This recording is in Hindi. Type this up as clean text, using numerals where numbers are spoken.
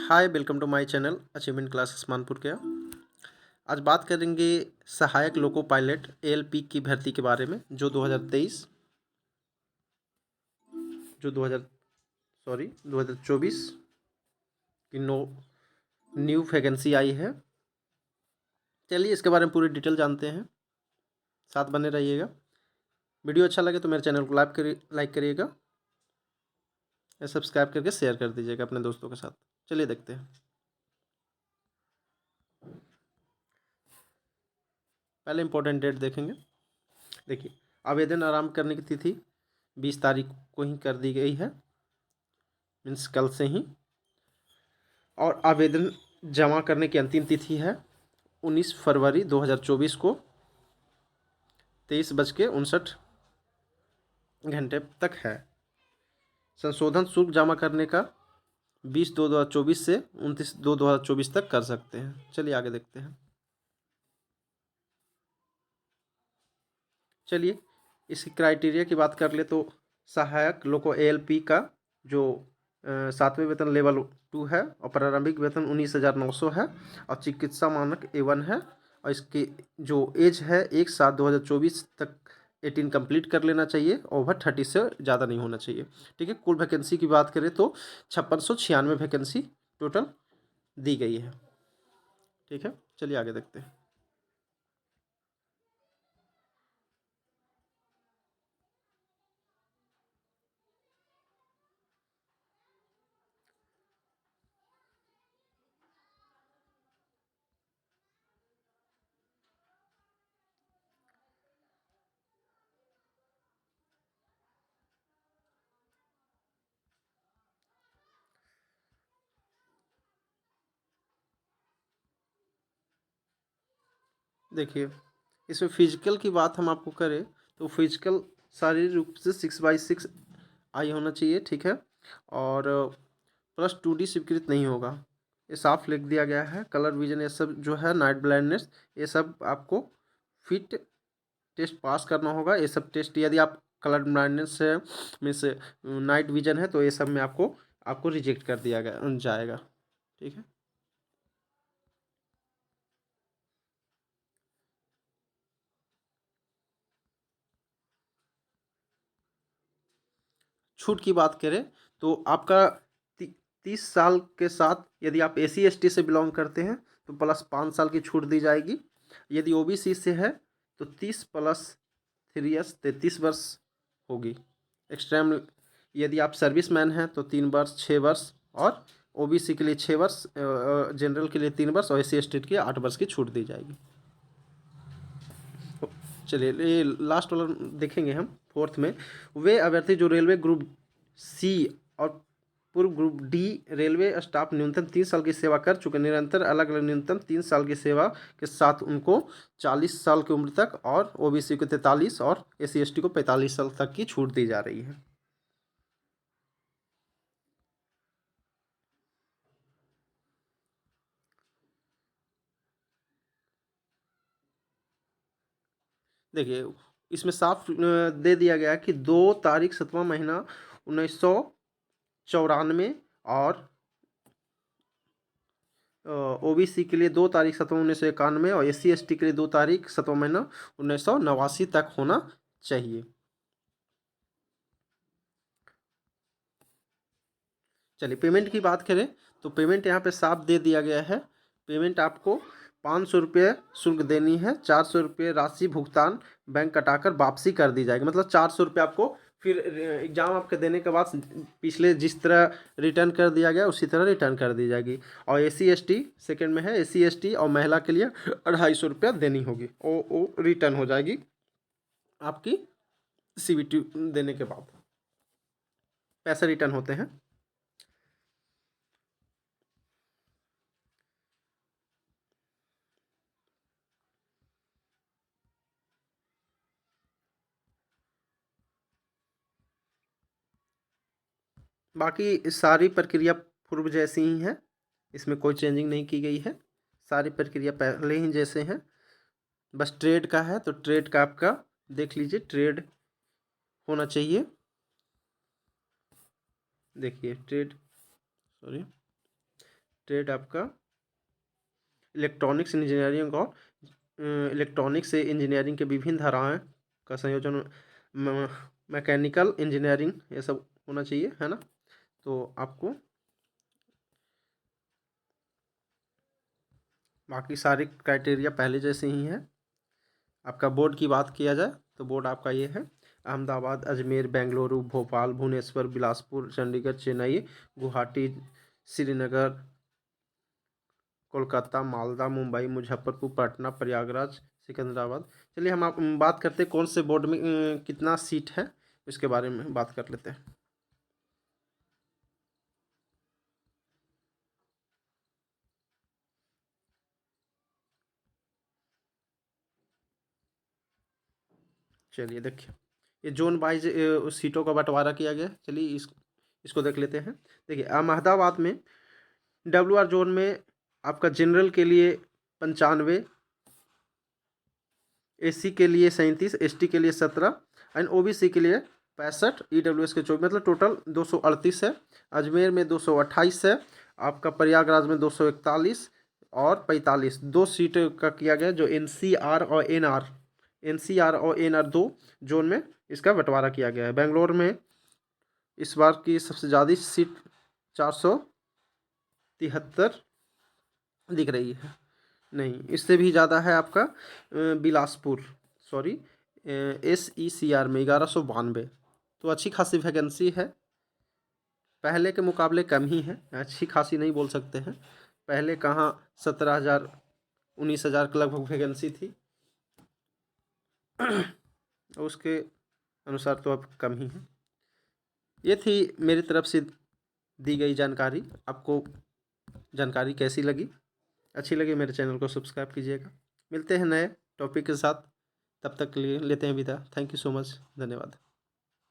Hi welcome to my channel achievement classes Manpur के। आज बात करेंगे सहायक लोको पायलट एएलपी की भर्ती के बारे में जो 2024 की न्यू वैकेंसी आई है। चलिए इसके बारे में पूरी डिटेल जानते हैं, साथ बने रहिएगा। वीडियो अच्छा लगे तो मेरे चैनल को लाइक करिएगा या सब्सक्राइब करके शेयर कर दीजिएगा अपने दोस्तों के साथ। चलिए देखते हैं। पहले इम्पोर्टेंट डेट देखेंगे। देखिए, आवेदन आरंभ करने की तिथि 20 तारीख को ही कर दी गई है, मीन्स कल से ही। और आवेदन जमा करने की अंतिम तिथि है 19 फरवरी 2024 को 23:59 तक है। संशोधन शुल्क जमा करने का 20/2/2024 से 29/2/2024 तक कर सकते हैं। चलिए आगे देखते हैं। चलिए इसकी क्राइटेरिया की बात कर ले तो सहायक लोको एएलपी का जो 7वें वेतन लेवल 2 है और प्रारंभिक वेतन 19,900 है और चिकित्सा मानक A1 है। और इसकी जो एज है 1/7/2024 तक 18 कंप्लीट कर लेना चाहिए, ओवर 30 से ज़्यादा नहीं होना चाहिए। ठीक है। कुल वैकेंसी की बात करें तो 5696 वैकेंसी टोटल दी गई है। ठीक है, चलिए आगे देखते हैं। देखिए, इसमें फिजिकल की बात हम आपको करें तो फिजिकल शारीरिक रूप से 6/6 आई होना चाहिए। ठीक है। और +2D स्वीकृत नहीं होगा, ये साफ लिख दिया गया है। कलर विजन ये सब जो है, नाइट ब्लाइंडनेस, ये सब आपको फिट टेस्ट पास करना होगा। ये सब टेस्ट यदि आप कलर ब्लाइंडनेस है मीन्स नाइट विजन है तो ये सब में आपको रिजेक्ट कर दिया जाएगा। ठीक है। छूट की बात करें तो आपका 30 साल के साथ यदि आप SC ST से बिलोंग करते हैं तो +5 साल की छूट दी जाएगी। यदि OBC से है तो 30 + 3 ईयर्स 33 वर्ष होगी। एक्सट्रीम यदि आप सर्विसमैन हैं तो 3 वर्ष 6 वर्ष, और OBC के लिए 6 वर्ष, जनरल के लिए 3 वर्ष और SC ST के लिए 8 वर्ष की छूट दी जाएगी। चलिए ये लास्ट वाला देखेंगे हम, फोर्थ में। वे अभ्यर्थी जो रेलवे ग्रुप C और पूर्व ग्रुप D रेलवे स्टाफ न्यूनतम 3 साल की सेवा कर चुके, निरंतर अलग अलग न्यूनतम 3 साल की सेवा के साथ उनको 40 साल की उम्र तक, और OBC को 43 और SC ST को 45 साल तक की छूट दी जा रही है। देखिए इसमें साफ दे दिया गया है कि 2 तारीख 7वां महीना 1994, और OBC के लिए 2 तारीख 7वां 1991, और SC ST के लिए 2 तारीख 7वां महीना 1989 तक होना चाहिए। चलिए पेमेंट की बात करें तो पेमेंट यहाँ पे साफ दे दिया गया है। पेमेंट आपको 500 रुपये शुल्क देनी है, 400 रुपये राशि भुगतान बैंक कटाकर वापसी कर दी जाएगी। मतलब 400 रुपये आपको फिर एग्ज़ाम आपके देने के बाद पिछले जिस तरह रिटर्न कर दिया गया उसी तरह रिटर्न कर दी जाएगी। और SC ST सेकेंड में है, SC ST और महिला के लिए 250 रुपया देनी होगी, वो रिटर्न हो जाएगी आपकी CVT देने के बाद, पैसे रिटर्न होते हैं। बाकी सारी प्रक्रिया पूर्व जैसी ही है, इसमें कोई चेंजिंग नहीं की गई है। सारी प्रक्रिया पहले ही जैसे हैं। बस ट्रेड का है तो ट्रेड का आपका देख लीजिए, ट्रेड होना चाहिए। देखिए ट्रेड ट्रेड आपका इलेक्ट्रॉनिक्स इंजीनियरिंग और इलेक्ट्रॉनिक्स से इंजीनियरिंग के विभिन्न धाराएं का संयोजन, मैकेनिकल इंजीनियरिंग, ये सब होना चाहिए, है ना। तो आपको बाकी सारे क्राइटेरिया पहले जैसे ही हैं। आपका बोर्ड की बात किया जाए तो बोर्ड आपका ये है: अहमदाबाद, अजमेर, बेंगलुरु, भोपाल, भुवनेश्वर, बिलासपुर, चंडीगढ़, चेन्नई, गुवाहाटी, श्रीनगर, कोलकाता, मालदा, मुंबई, मुजफ्फरपुर, पटना, प्रयागराज, सिकंदराबाद। चलिए हम आप बात करते हैं कौन से बोर्ड में कितना सीट है, इसके बारे में बात कर लेते हैं। चलिए देखिए, ये जोन वाइज सीटों का बंटवारा किया गया। चलिए इसको देख लेते हैं। देखिए, अहमदाबाद में WR जोन में आपका जनरल के लिए 95, SC के लिए 37, ST के लिए 17 एंड OBC के लिए 65, EWS के 24, मतलब टोटल 238 है। अजमेर में 228 है, आपका प्रयागराज में 241 और 45, 2 सीट का किया गया, जो NCR और NR 2 जोन में इसका बंटवारा किया गया है। बेंगलोर में इस बार की सबसे ज़्यादा सीट 473 दिख रही है। नहीं, इससे भी ज़्यादा है आपका बिलासपुर, सॉरी, SECR में 1192। तो अच्छी खासी वैकेंसी है, पहले के मुकाबले कम ही है, अच्छी खासी नहीं बोल सकते हैं। पहले कहाँ 17,000 19,000 के लगभग वैकेंसी थी, उसके अनुसार तो अब कम ही है। ये थी मेरी तरफ से दी गई जानकारी। आपको जानकारी कैसी लगी? अच्छी लगी मेरे चैनल को सब्सक्राइब कीजिएगा। मिलते हैं नए टॉपिक के साथ, तब तक के लिए लेते हैं विदा। थैंक यू सो मच, धन्यवाद।